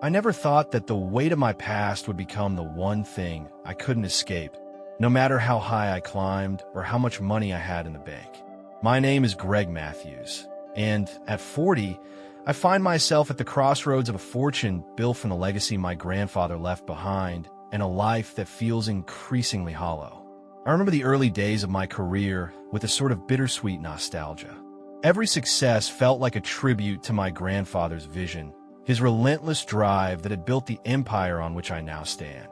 I never thought that the weight of my past would become the one thing I couldn't escape, no matter how high I climbed or how much money I had in the bank. My name is Greg Matthews, and at 40, I find myself at the crossroads of a fortune built from the legacy my grandfather left behind and a life that feels increasingly hollow. I remember the early days of my career with a sort of bittersweet nostalgia. Every success felt like a tribute to my grandfather's vision, his relentless drive that had built the empire on which I now stand.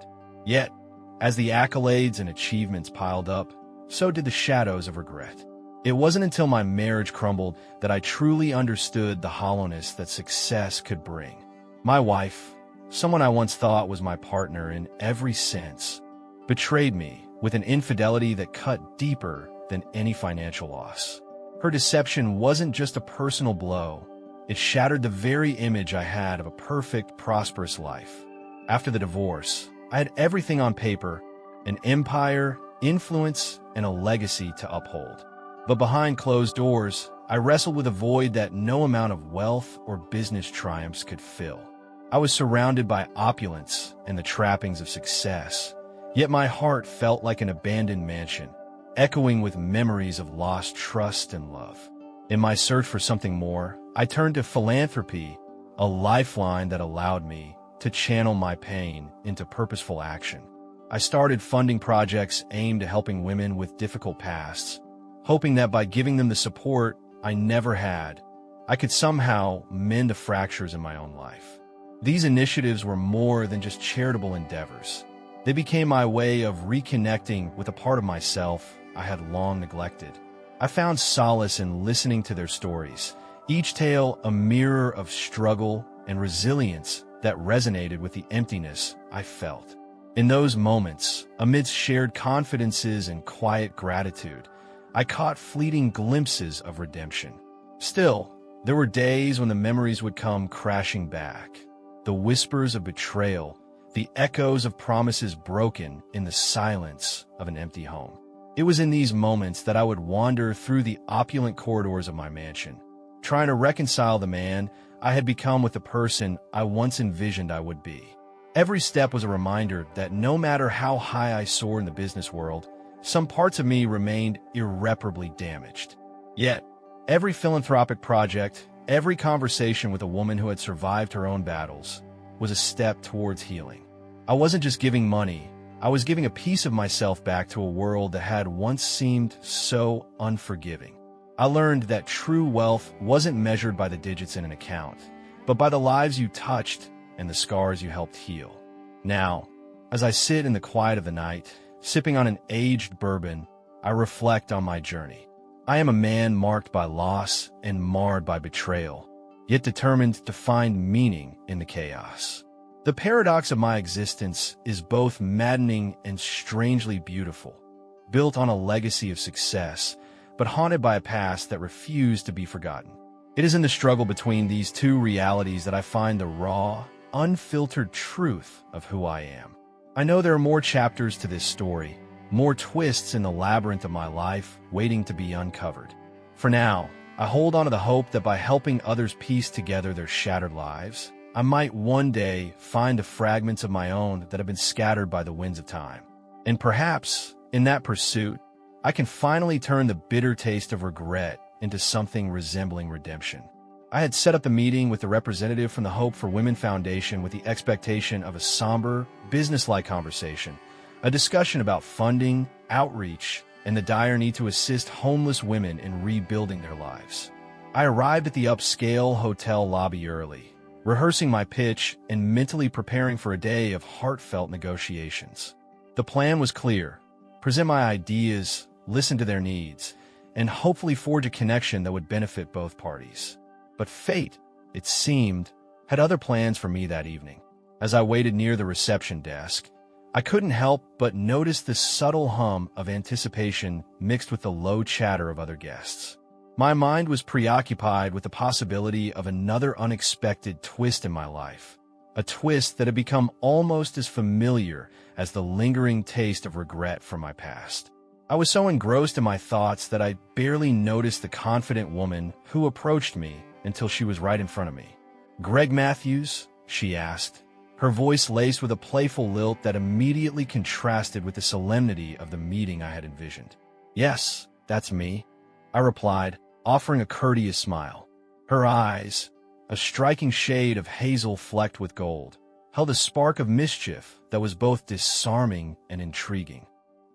Yet, as the accolades and achievements piled up, so did the shadows of regret. It wasn't until my marriage crumbled that I truly understood the hollowness that success could bring. My wife, someone I once thought was my partner in every sense, betrayed me with an infidelity that cut deeper than any financial loss. Her deception wasn't just a personal blow. It shattered the very image I had of a perfect, prosperous life. After the divorce, I had everything on paper: an empire, influence, and a legacy to uphold. But behind closed doors, I wrestled with a void that no amount of wealth or business triumphs could fill. I was surrounded by opulence and the trappings of success, yet my heart felt like an abandoned mansion, echoing with memories of lost trust and love. In my search for something more, I turned to philanthropy, a lifeline that allowed me to channel my pain into purposeful action. I started funding projects aimed at helping women with difficult pasts, hoping that by giving them the support I never had, I could somehow mend the fractures in my own life. These initiatives were more than just charitable endeavors. They became my way of reconnecting with a part of myself I had long neglected. I found solace in listening to their stories, each tale a mirror of struggle and resilience that resonated with the emptiness I felt. In those moments, amidst shared confidences and quiet gratitude, I caught fleeting glimpses of redemption. Still, there were days when the memories would come crashing back. The whispers of betrayal, the echoes of promises broken in the silence of an empty home. It was in these moments that I would wander through the opulent corridors of my mansion, trying to reconcile the man I had become with the person I once envisioned I would be. Every step was a reminder that no matter how high I soared in the business world, some parts of me remained irreparably damaged. Yet, every philanthropic project, every conversation with a woman who had survived her own battles, was a step towards healing. I wasn't just giving money, I was giving a piece of myself back to a world that had once seemed so unforgiving. I learned that true wealth wasn't measured by the digits in an account, but by the lives you touched and the scars you helped heal. Now, as I sit in the quiet of the night, sipping on an aged bourbon, I reflect on my journey. I am a man marked by loss and marred by betrayal, yet determined to find meaning in the chaos. The paradox of my existence is both maddening and strangely beautiful, built on a legacy of success, but haunted by a past that refused to be forgotten. It is in the struggle between these two realities that I find the raw, unfiltered truth of who I am. I know there are more chapters to this story, more twists in the labyrinth of my life waiting to be uncovered. For now, I hold on to the hope that by helping others piece together their shattered lives, I might one day find the fragments of my own that have been scattered by the winds of time. And perhaps, in that pursuit, I can finally turn the bitter taste of regret into something resembling redemption. I had set up the meeting with the representative from the Hope for Women Foundation with the expectation of a somber, business-like conversation, a discussion about funding, outreach, and the dire need to assist homeless women in rebuilding their lives. I arrived at the upscale hotel lobby early, rehearsing my pitch and mentally preparing for a day of heartfelt negotiations. The plan was clear: present my ideas, listen to their needs, and hopefully forge a connection that would benefit both parties. But fate, it seemed, had other plans for me that evening. As I waited near the reception desk, I couldn't help but notice the subtle hum of anticipation mixed with the low chatter of other guests. My mind was preoccupied with the possibility of another unexpected twist in my life, a twist that had become almost as familiar as the lingering taste of regret from my past. I was so engrossed in my thoughts that I barely noticed the confident woman who approached me until she was right in front of me. "Greg Matthews, she asked, her voice laced with a playful lilt that immediately contrasted with the solemnity of the meeting I had envisioned. "Yes, that's me," I replied, offering a courteous smile. Her eyes, a striking shade of hazel flecked with gold, held a spark of mischief that was both disarming and intriguing.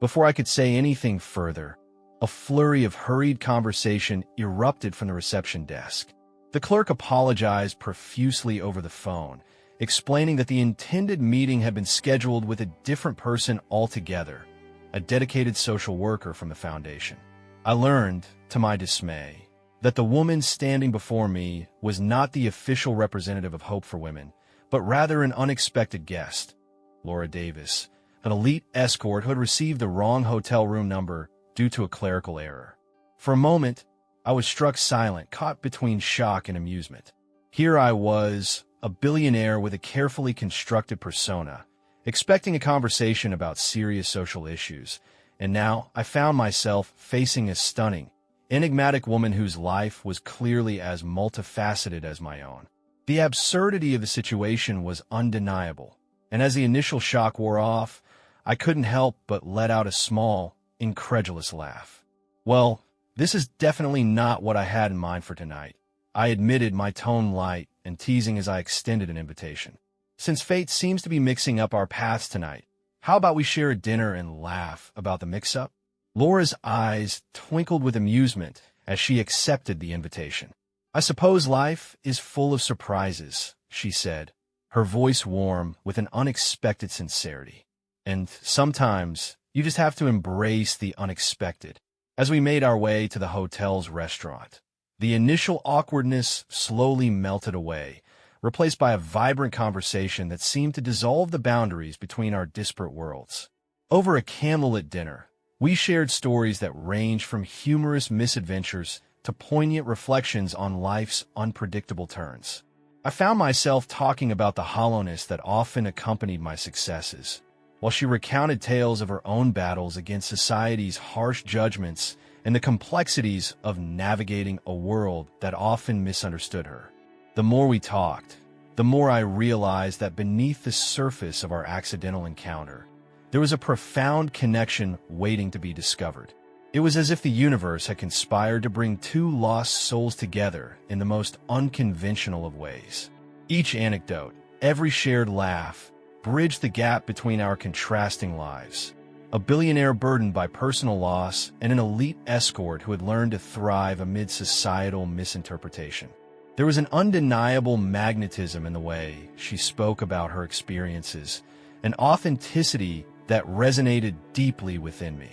Before I could say anything further, a flurry of hurried conversation erupted from the reception desk. The clerk apologized profusely over the phone, explaining that the intended meeting had been scheduled with a different person altogether, a dedicated social worker from the foundation. I learned, to my dismay, that the woman standing before me was not the official representative of Hope for Women, but rather an unexpected guest, Laura Davis, an elite escort who had received the wrong hotel room number due to a clerical error. For a moment, I was struck silent, caught between shock and amusement. Here I was, a billionaire with a carefully constructed persona, expecting a conversation about serious social issues, and now I found myself facing a stunning, enigmatic woman whose life was clearly as multifaceted as my own. The absurdity of the situation was undeniable, and as the initial shock wore off, I couldn't help but let out a small, incredulous laugh. "Well, this is definitely not what I had in mind for tonight," I admitted, my tone light and teasing as I extended an invitation. "Since fate seems to be mixing up our paths tonight, how about we share a dinner and laugh about the mix-up?" Laura's eyes twinkled with amusement as she accepted the invitation. "I suppose life is full of surprises," she said, her voice warm with an unexpected sincerity. "And sometimes you just have to embrace the unexpected." As we made our way to the hotel's restaurant, the initial awkwardness slowly melted away, replaced by a vibrant conversation that seemed to dissolve the boundaries between our disparate worlds. Over a candlelit dinner, we shared stories that ranged from humorous misadventures to poignant reflections on life's unpredictable turns. I found myself talking about the hollowness that often accompanied my successes, while she recounted tales of her own battles against society's harsh judgments and the complexities of navigating a world that often misunderstood her. The more we talked, the more I realized that beneath the surface of our accidental encounter, there was a profound connection waiting to be discovered. It was as if the universe had conspired to bring two lost souls together in the most unconventional of ways. Each anecdote, every shared laugh, bridged the gap between our contrasting lives. A billionaire burdened by personal loss and an elite escort who had learned to thrive amid societal misinterpretation. There was an undeniable magnetism in the way she spoke about her experiences, an authenticity that resonated deeply within me.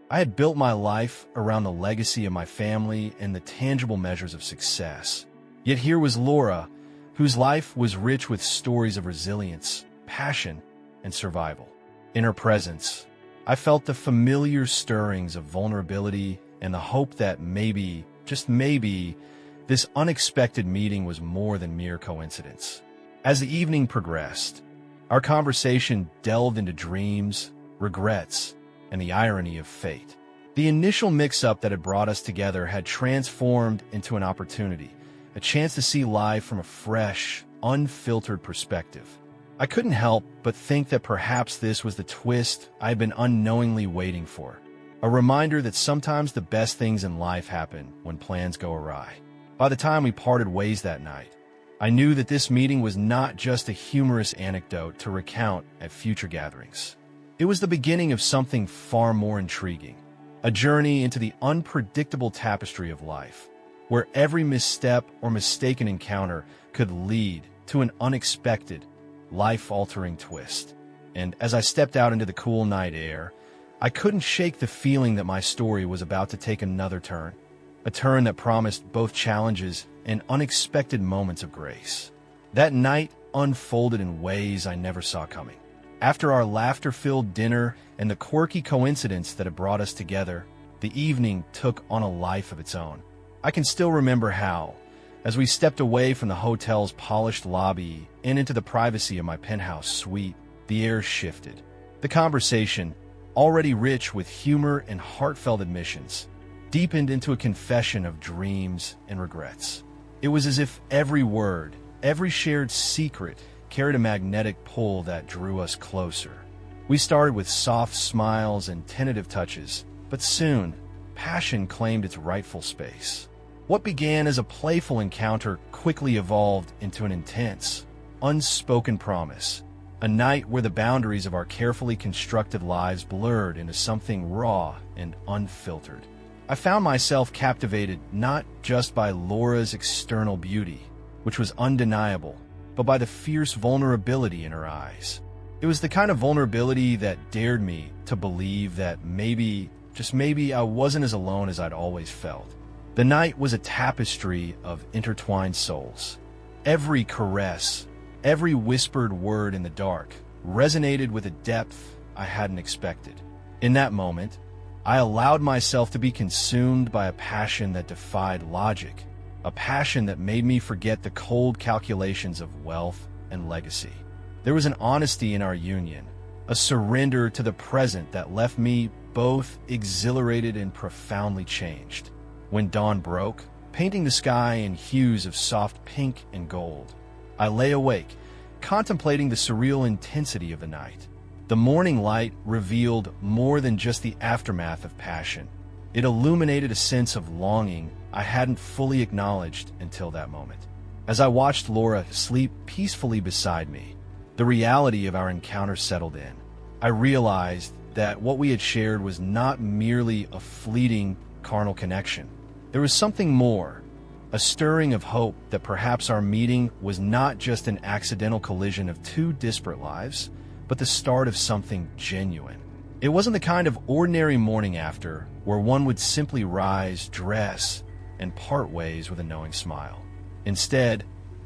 I had built my life around the legacy of my family and the tangible measures of success. Yet here was Laura, whose life was rich with stories of resilience, passion, and survival. In her presence, I felt the familiar stirrings of vulnerability and the hope that maybe, just maybe, this unexpected meeting was more than mere coincidence. As the evening progressed, our conversation delved into dreams, regrets, and the irony of fate. The initial mix-up that had brought us together had transformed into an opportunity, a chance to see life from a fresh, unfiltered perspective. I couldn't help but think that perhaps this was the twist I had been unknowingly waiting for, a reminder that sometimes the best things in life happen when plans go awry. By the time we parted ways that night, I knew that this meeting was not just a humorous anecdote to recount at future gatherings. It was the beginning of something far more intriguing, a journey into the unpredictable tapestry of life, where every misstep or mistaken encounter could lead to an unexpected, life-altering twist. And as I stepped out into the cool night air, I couldn't shake the feeling that my story was about to take another turn, a turn that promised both challenges and unexpected moments of grace. That night unfolded in ways I never saw coming. After our laughter-filled dinner and the quirky coincidence that had brought us together, the evening took on a life of its own. I can still remember how, as we stepped away from the hotel's polished lobby and into the privacy of my penthouse suite, the air shifted. The conversation, already rich with humor and heartfelt admissions, deepened into a confession of dreams and regrets. It was as if every word, every shared secret, carried a magnetic pull that drew us closer. We started with soft smiles and tentative touches, but soon, passion claimed its rightful space. What began as a playful encounter quickly evolved into an intense, unspoken promise, a night where the boundaries of our carefully constructed lives blurred into something raw and unfiltered. I found myself captivated not just by Laura's external beauty, which was undeniable, but by the fierce vulnerability in her eyes. It was the kind of vulnerability that dared me to believe that maybe, just maybe, I wasn't as alone as I'd always felt. The night was a tapestry of intertwined souls. Every caress, every whispered word in the dark resonated with a depth I hadn't expected. In that moment, I allowed myself to be consumed by a passion that defied logic, a passion that made me forget the cold calculations of wealth and legacy. There was an honesty in our union, a surrender to the present that left me both exhilarated and profoundly changed. When dawn broke, painting the sky in hues of soft pink and gold, I lay awake, contemplating the surreal intensity of the night. The morning light revealed more than just the aftermath of passion. It illuminated a sense of longing I hadn't fully acknowledged until that moment. As I watched Laura sleep peacefully beside me, the reality of our encounter settled in. I realized that what we had shared was not merely a fleeting carnal connection. There was something more, a stirring of hope that perhaps our meeting was not just an accidental collision of two disparate lives, but the start of something genuine. It wasn't the kind of ordinary morning after where one would simply rise, dress, and part ways with a knowing smile. Instead,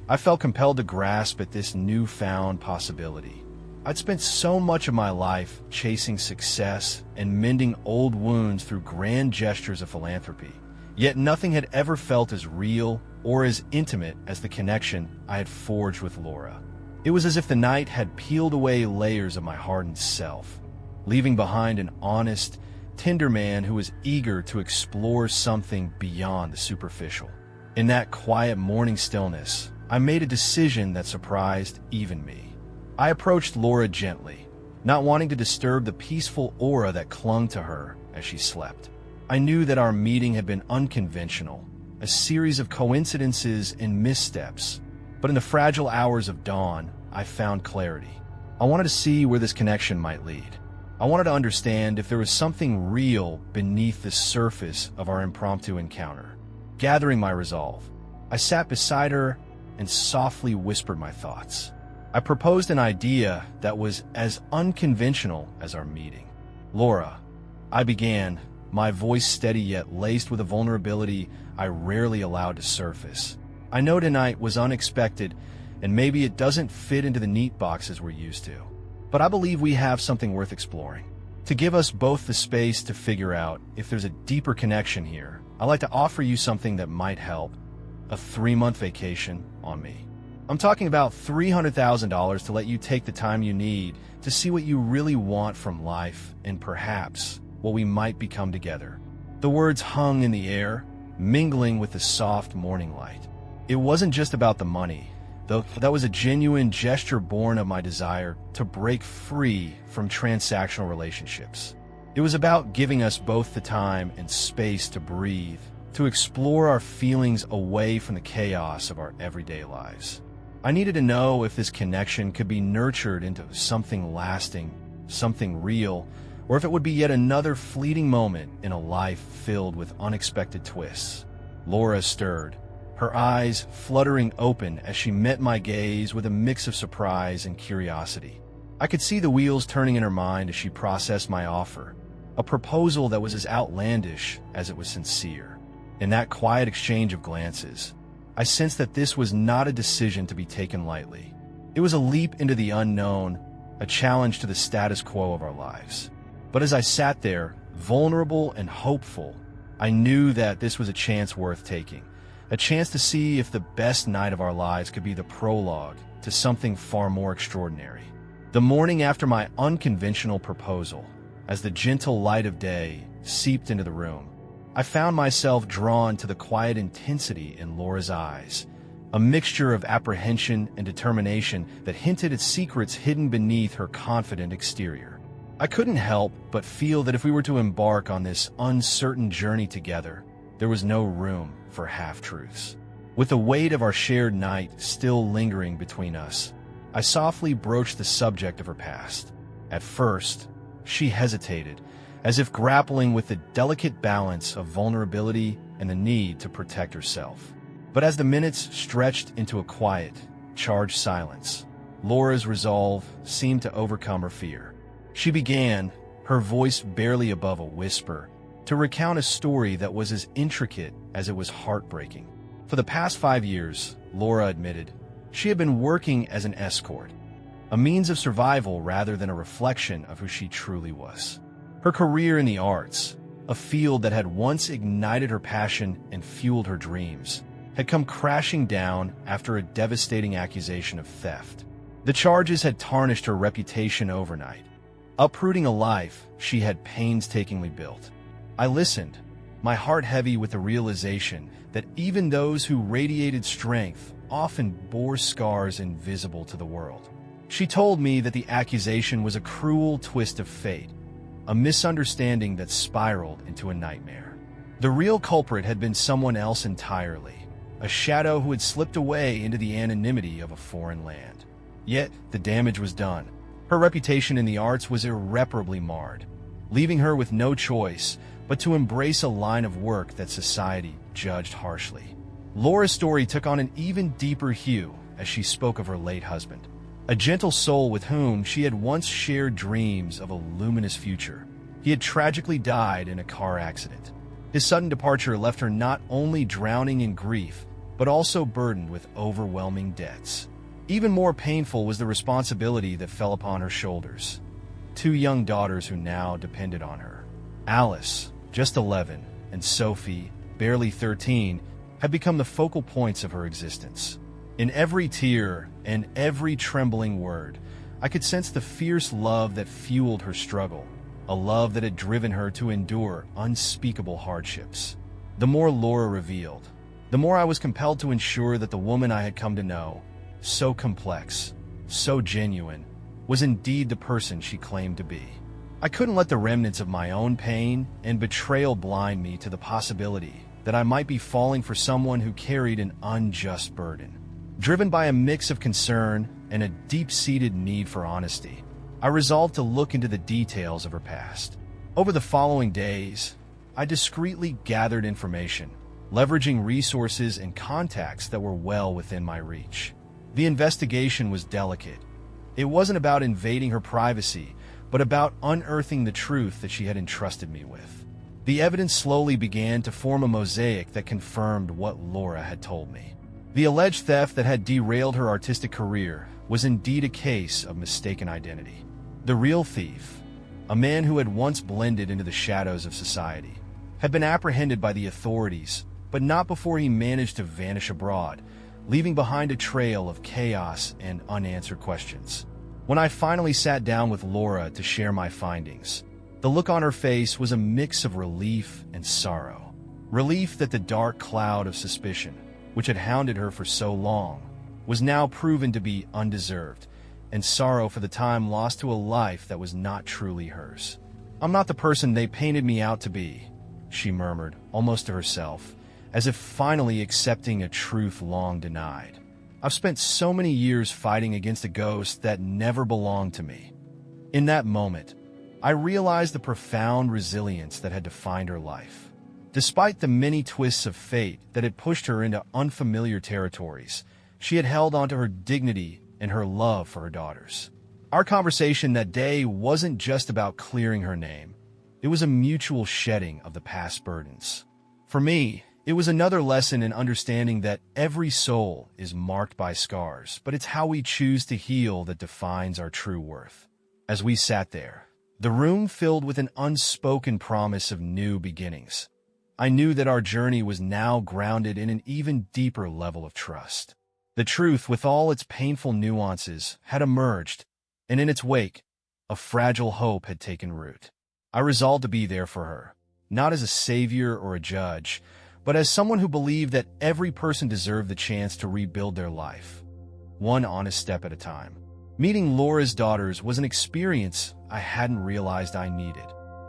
I felt compelled to grasp at this newfound possibility. I'd spent so much of my life chasing success and mending old wounds through grand gestures of philanthropy, yet nothing had ever felt as real or as intimate as the connection I had forged with Laura. It was as if the night had peeled away layers of my hardened self, leaving behind an honest, tender man who was eager to explore something beyond the superficial. In that quiet morning stillness, I made a decision that surprised even me. I approached Laura gently, not wanting to disturb the peaceful aura that clung to her as she slept. I knew that our meeting had been unconventional, a series of coincidences and missteps, but in the fragile hours of dawn, I found clarity. I wanted to see where this connection might lead. I wanted to understand if there was something real beneath the surface of our impromptu encounter. Gathering my resolve, I sat beside her and softly whispered my thoughts. I proposed an idea that was as unconventional as our meeting. Laura, I began, my voice steady yet laced with a vulnerability I rarely allowed to surface. I know tonight was unexpected, and maybe it doesn't fit into the neat boxes we're used to, but I believe we have something worth exploring. To give us both the space to figure out if there's a deeper connection here, I'd like to offer you something that might help: a 3-month vacation on me. I'm talking about $300,000 to let you take the time you need to see what you really want from life and perhaps what we might become together. The words hung in the air, mingling with the soft morning light. It wasn't just about the money, though that was a genuine gesture born of my desire to break free from transactional relationships. It was about giving us both the time and space to breathe, to explore our feelings away from the chaos of our everyday lives. I needed to know if this connection could be nurtured into something lasting, something real, or if it would be yet another fleeting moment in a life filled with unexpected twists. Laura stirred, her eyes fluttering open as she met my gaze with a mix of surprise and curiosity. I could see the wheels turning in her mind as she processed my offer, a proposal that was as outlandish as it was sincere. In that quiet exchange of glances, I sensed that this was not a decision to be taken lightly. It was a leap into the unknown, a challenge to the status quo of our lives. But as I sat there, vulnerable and hopeful, I knew that this was a chance worth taking, a chance to see if the best night of our lives could be the prologue to something far more extraordinary. The morning after my unconventional proposal, as the gentle light of day seeped into the room, I found myself drawn to the quiet intensity in Laura's eyes, a mixture of apprehension and determination that hinted at secrets hidden beneath her confident exterior. I couldn't help but feel that if we were to embark on this uncertain journey together, there was no room for half-truths. With the weight of our shared night still lingering between us, I softly broached the subject of her past. At first, she hesitated, as if grappling with the delicate balance of vulnerability and the need to protect herself. But as the minutes stretched into a quiet, charged silence, Laura's resolve seemed to overcome her fear. She began, her voice barely above a whisper, to recount a story that was as intricate as it was heartbreaking. For the past 5 years, Laura admitted, she had been working as an escort, a means of survival rather than a reflection of who she truly was. Her career in the arts, a field that had once ignited her passion and fueled her dreams, had come crashing down after a devastating accusation of theft. The charges had tarnished her reputation overnight, uprooting a life she had painstakingly built. I listened, my heart heavy with the realization that even those who radiated strength often bore scars invisible to the world. She told me that the accusation was a cruel twist of fate, a misunderstanding that spiraled into a nightmare. The real culprit had been someone else entirely, a shadow who had slipped away into the anonymity of a foreign land. Yet, the damage was done. Her reputation in the arts was irreparably marred, leaving her with no choice but to embrace a line of work that society judged harshly. Laura's story took on an even deeper hue as she spoke of her late husband, a gentle soul with whom she had once shared dreams of a luminous future. He had tragically died in a car accident. His sudden departure left her not only drowning in grief, but also burdened with overwhelming debts. Even more painful was the responsibility that fell upon her shoulders. 2 young daughters who now depended on her. Alice, just 11, and Sophie, barely 13, had become the focal points of her existence. In every tear and every trembling word, I could sense the fierce love that fueled her struggle, a love that had driven her to endure unspeakable hardships. The more Laura revealed, the more I was compelled to ensure that the woman I had come to know, so complex, so genuine, was indeed the person she claimed to be. I couldn't let the remnants of my own pain and betrayal blind me to the possibility that I might be falling for someone who carried an unjust burden. Driven by a mix of concern and a deep-seated need for honesty, I resolved to look into the details of her past. Over the following days, I discreetly gathered information, leveraging resources and contacts that were well within my reach. The investigation was delicate. It wasn't about invading her privacy, but about unearthing the truth that she had entrusted me with. The evidence slowly began to form a mosaic that confirmed what Laura had told me. The alleged theft that had derailed her artistic career was indeed a case of mistaken identity. The real thief, a man who had once blended into the shadows of society, had been apprehended by the authorities, but not before he managed to vanish abroad, leaving behind a trail of chaos and unanswered questions. When I finally sat down with Laura to share my findings, the look on her face was a mix of relief and sorrow. Relief that the dark cloud of suspicion, which had hounded her for so long, was now proven to be undeserved, and sorrow for the time lost to a life that was not truly hers. "I'm not the person they painted me out to be," she murmured, almost to herself, as if finally accepting a truth long denied. "I've spent so many years fighting against a ghost that never belonged to me." In that moment, I realized the profound resilience that had defined her life. Despite the many twists of fate that had pushed her into unfamiliar territories, she had held onto her dignity and her love for her daughters. Our conversation that day wasn't just about clearing her name. It was a mutual shedding of the past burdens. For me, it was another lesson in understanding that every soul is marked by scars, but it's how we choose to heal that defines our true worth. As we sat there, the room filled with an unspoken promise of new beginnings, I knew that our journey was now grounded in an even deeper level of trust. The truth, with all its painful nuances, had emerged, and in its wake, a fragile hope had taken root. I resolved to be there for her, not as a savior or a judge, but as someone who believed that every person deserved the chance to rebuild their life, one honest step at a time. Meeting Laura's daughters was an experience I hadn't realized I needed.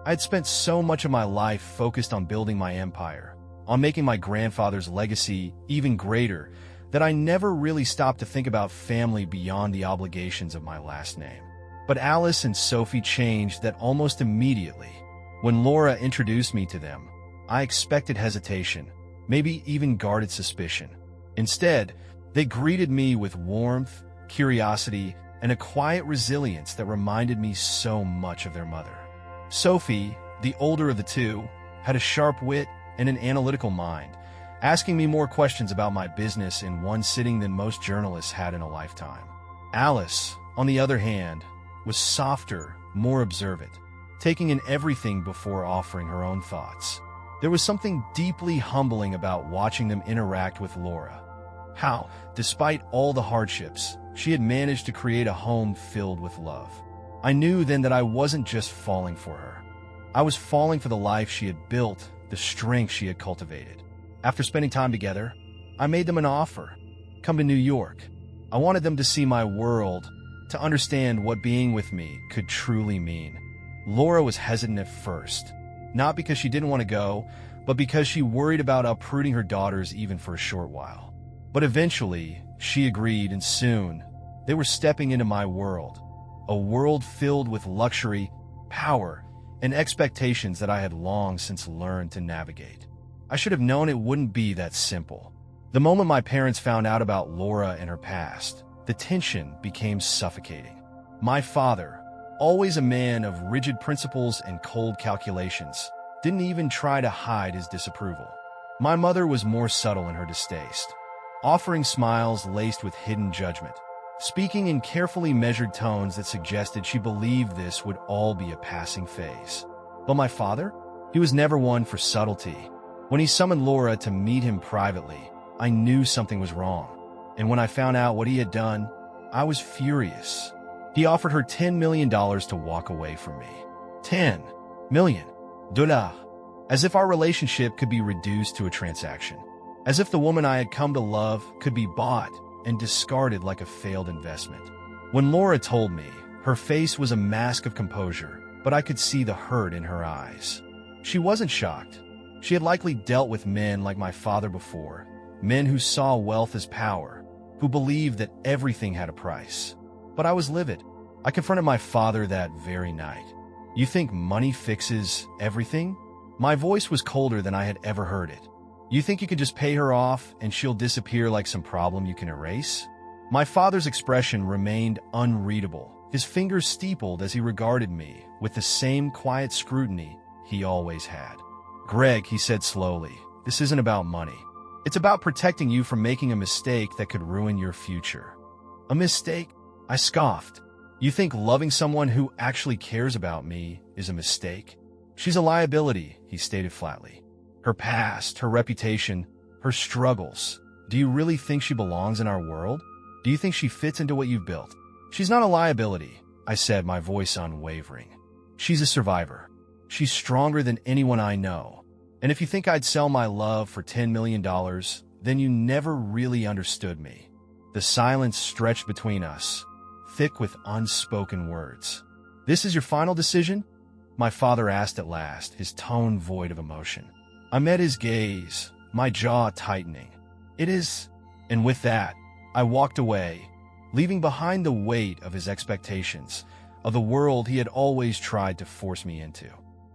I had spent so much of my life focused on building my empire, on making my grandfather's legacy even greater, that I never really stopped to think about family beyond the obligations of my last name. But Alice and Sophie changed that almost immediately. When Laura introduced me to them, I expected hesitation, maybe even guarded suspicion. Instead, they greeted me with warmth, curiosity, and a quiet resilience that reminded me so much of their mother. Sophie, the older of the two, had a sharp wit and an analytical mind, asking me more questions about my business in one sitting than most journalists had in a lifetime. Alice, on the other hand, was softer, more observant, taking in everything before offering her own thoughts. There was something deeply humbling about watching them interact with Laura. How, despite all the hardships, she had managed to create a home filled with love. I knew then that I wasn't just falling for her. I was falling for the life she had built, the strength she had cultivated. After spending time together, I made them an offer. Come to New York. I wanted them to see my world, to understand what being with me could truly mean. Laura was hesitant at first, not because she didn't want to go, but because she worried about uprooting her daughters even for a short while. But eventually, she agreed, and soon, they were stepping into my world, a world filled with luxury, power, and expectations that I had long since learned to navigate. I should have known it wouldn't be that simple. The moment my parents found out about Laura and her past, the tension became suffocating. My father, always a man of rigid principles and cold calculations, didn't even try to hide his disapproval. My mother was more subtle in her distaste, offering smiles laced with hidden judgment, speaking in carefully measured tones that suggested she believed this would all be a passing phase. But my father? He was never one for subtlety. When he summoned Laura to meet him privately, I knew something was wrong. And when I found out what he had done, I was furious. He offered her $10 million to walk away from me. $10 million. As if our relationship could be reduced to a transaction. As if the woman I had come to love could be bought and discarded like a failed investment. When Laura told me, her face was a mask of composure, but I could see the hurt in her eyes. She wasn't shocked. She had likely dealt with men like my father before, men who saw wealth as power, who believed that everything had a price. But I was livid. I confronted my father that very night. You think money fixes everything? My voice was colder than I had ever heard it. You think you can just pay her off and she'll disappear like some problem you can erase? My father's expression remained unreadable, his fingers steepled as he regarded me with the same quiet scrutiny he always had. Greg, he said slowly, this isn't about money. It's about protecting you from making a mistake that could ruin your future. A mistake? I scoffed. You think loving someone who actually cares about me is a mistake? She's a liability, he stated flatly. Her past, her reputation, her struggles. Do you really think she belongs in our world? Do you think she fits into what you've built? She's not a liability, I said, my voice unwavering. She's a survivor. She's stronger than anyone I know. And if you think I'd sell my love for $10 million, then you never really understood me. The silence stretched between us, thick with unspoken words. This is your final decision? My father asked at last, his tone void of emotion. I met his gaze, my jaw tightening. It is, and with that, I walked away, leaving behind the weight of his expectations, of the world he had always tried to force me into.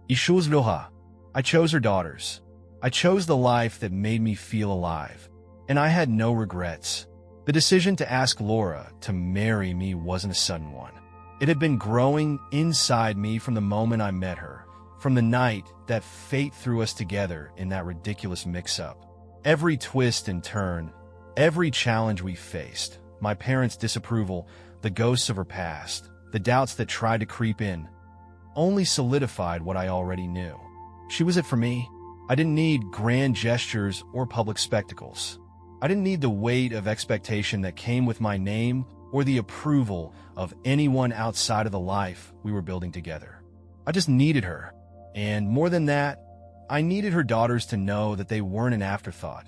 I chose her daughters. I chose the life that made me feel alive, and I had no regrets. The decision to ask Laura to marry me wasn't a sudden one. It had been growing inside me from the moment I met her, from the night that fate threw us together in that ridiculous mix-up. Every twist and turn, every challenge we faced, my parents' disapproval, the ghosts of her past, the doubts that tried to creep in, only solidified what I already knew. She was it for me. I didn't need grand gestures or public spectacles. I didn't need the weight of expectation that came with my name or the approval of anyone outside of the life we were building together. I just needed her. And more than that, I needed her daughters to know that they weren't an afterthought.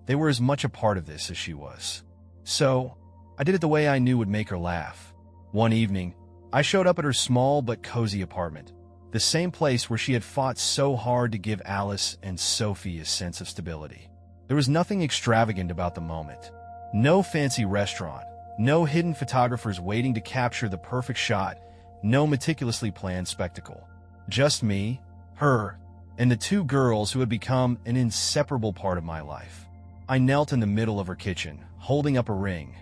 They were as much a part of this as she was. So, I did it the way I knew would make her laugh. One evening, I showed up at her small but cozy apartment, the same place where she had fought so hard to give Alice and Sophie a sense of stability. There was nothing extravagant about the moment. No fancy restaurant, no hidden photographers waiting to capture the perfect shot, no meticulously planned spectacle. Just me, her, and the two girls who had become an inseparable part of my life. I knelt in the middle of her kitchen, holding up a ring.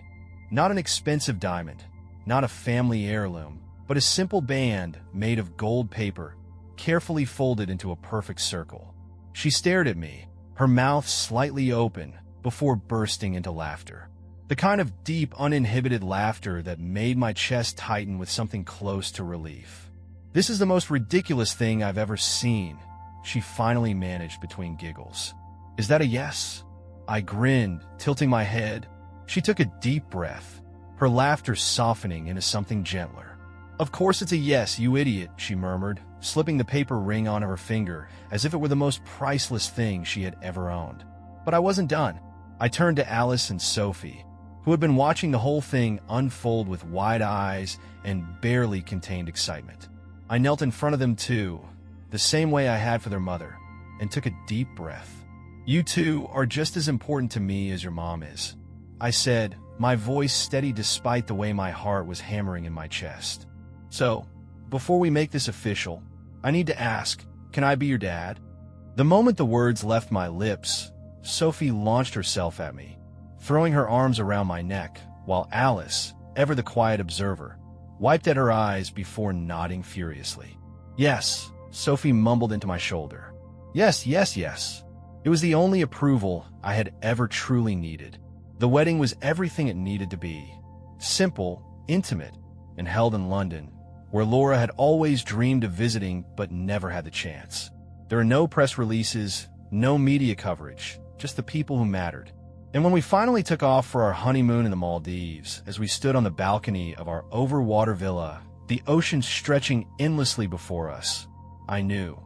Not an expensive diamond, not a family heirloom, but a simple band made of gold paper, carefully folded into a perfect circle. She stared at me, her mouth slightly open, before bursting into laughter. The kind of deep, uninhibited laughter that made my chest tighten with something close to relief. "This is the most ridiculous thing I've ever seen," she finally managed between giggles. "Is that a yes?" I grinned, tilting my head. She took a deep breath, her laughter softening into something gentler. "Of course it's a yes, you idiot," she murmured, slipping the paper ring onto her finger as if it were the most priceless thing she had ever owned. But I wasn't done. I turned to Alice and Sophie, who had been watching the whole thing unfold with wide eyes and barely contained excitement. I knelt in front of them too, the same way I had for their mother, and took a deep breath. "You two are just as important to me as your mom is," I said, my voice steady despite the way my heart was hammering in my chest. "So, before we make this official, I need to ask, can I be your dad?" The moment the words left my lips, Sophie launched herself at me, throwing her arms around my neck, while Alice, ever the quiet observer, wiped at her eyes before nodding furiously. "Yes," Sophie mumbled into my shoulder. "Yes, yes, yes." It was the only approval I had ever truly needed. The wedding was everything it needed to be. Simple, intimate, and held in London, where Laura had always dreamed of visiting but never had the chance. There are no press releases, no media coverage, just the people who mattered. And when we finally took off for our honeymoon in the Maldives, as we stood on the balcony of our overwater villa, the ocean stretching endlessly before us, I knew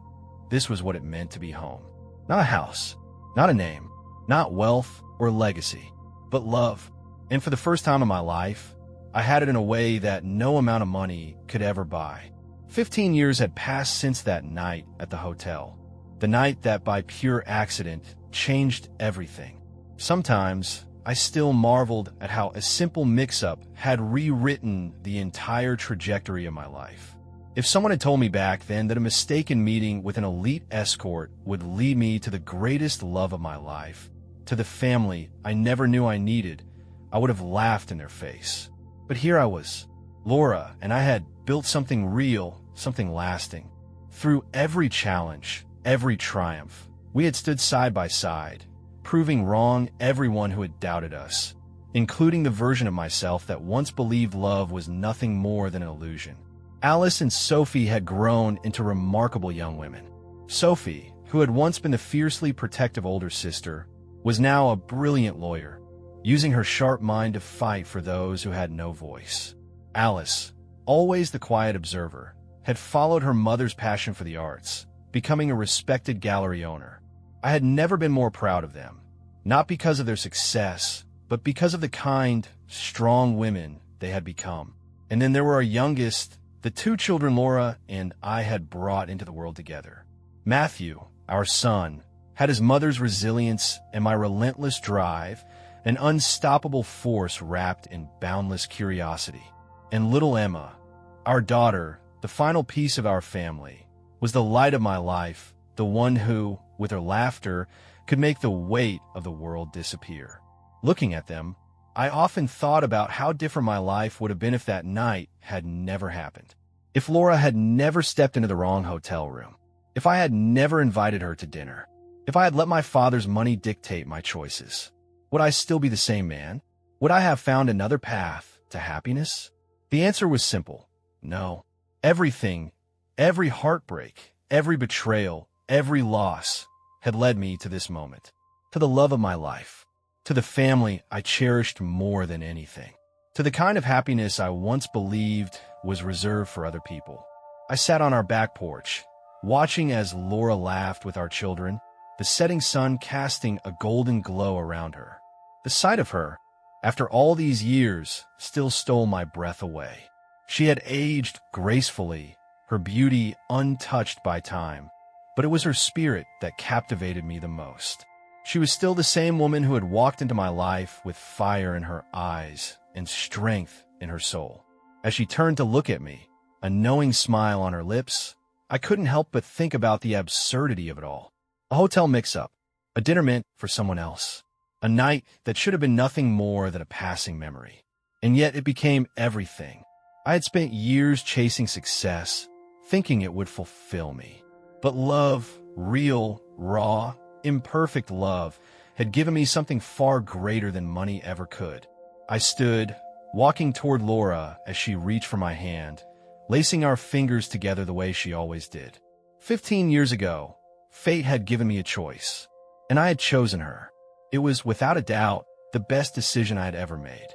this was what it meant to be home. Not a house, not a name, not wealth or legacy, but love. And for the first time in my life, I had it in a way that no amount of money could ever buy. 15 years had passed since that night at the hotel, the night that by pure accident changed everything. Sometimes, I still marveled at how a simple mix-up had rewritten the entire trajectory of my life. If someone had told me back then that a mistaken meeting with an elite escort would lead me to the greatest love of my life, to the family I never knew I needed, I would have laughed in their face. But here I was, Laura, and I had built something real, something lasting. Through every challenge, every triumph, we had stood side by side, proving wrong everyone who had doubted us, including the version of myself that once believed love was nothing more than an illusion. Alice and Sophie had grown into remarkable young women. Sophie, who had once been the fiercely protective older sister, was now a brilliant lawyer, using her sharp mind to fight for those who had no voice. Alice, always the quiet observer, had followed her mother's passion for the arts, becoming a respected gallery owner. I had never been more proud of them, not because of their success, but because of the kind, strong women they had become. And then there were our youngest, the two children Laura and I had brought into the world together. Matthew, our son, had his mother's resilience and my relentless drive, an unstoppable force wrapped in boundless curiosity. And little Emma, our daughter, the final piece of our family, was the light of my life, the one who, with her laughter, could make the weight of the world disappear. Looking at them, I often thought about how different my life would have been if that night had never happened. If Laura had never stepped into the wrong hotel room. If I had never invited her to dinner. If I had let my father's money dictate my choices. Would I still be the same man? Would I have found another path to happiness? The answer was simple. No. Everything, every heartbreak, every betrayal, every loss had led me to this moment. To the love of my life. To the family I cherished more than anything. To the kind of happiness I once believed was reserved for other people. I sat on our back porch, watching as Laura laughed with our children, the setting sun casting a golden glow around her. The sight of her, after all these years, still stole my breath away. She had aged gracefully, her beauty untouched by time, but it was her spirit that captivated me the most. She was still the same woman who had walked into my life with fire in her eyes and strength in her soul. As she turned to look at me, a knowing smile on her lips, I couldn't help but think about the absurdity of it all. A hotel mix-up, a dinner meant for someone else, a night that should have been nothing more than a passing memory. And yet it became everything. I had spent years chasing success, thinking it would fulfill me. But love, real, raw, imperfect love, had given me something far greater than money ever could. I stood, walking toward Laura as she reached for my hand, lacing our fingers together the way she always did. 15 years ago, fate had given me a choice, and I had chosen her. It was, without a doubt, the best decision I had ever made.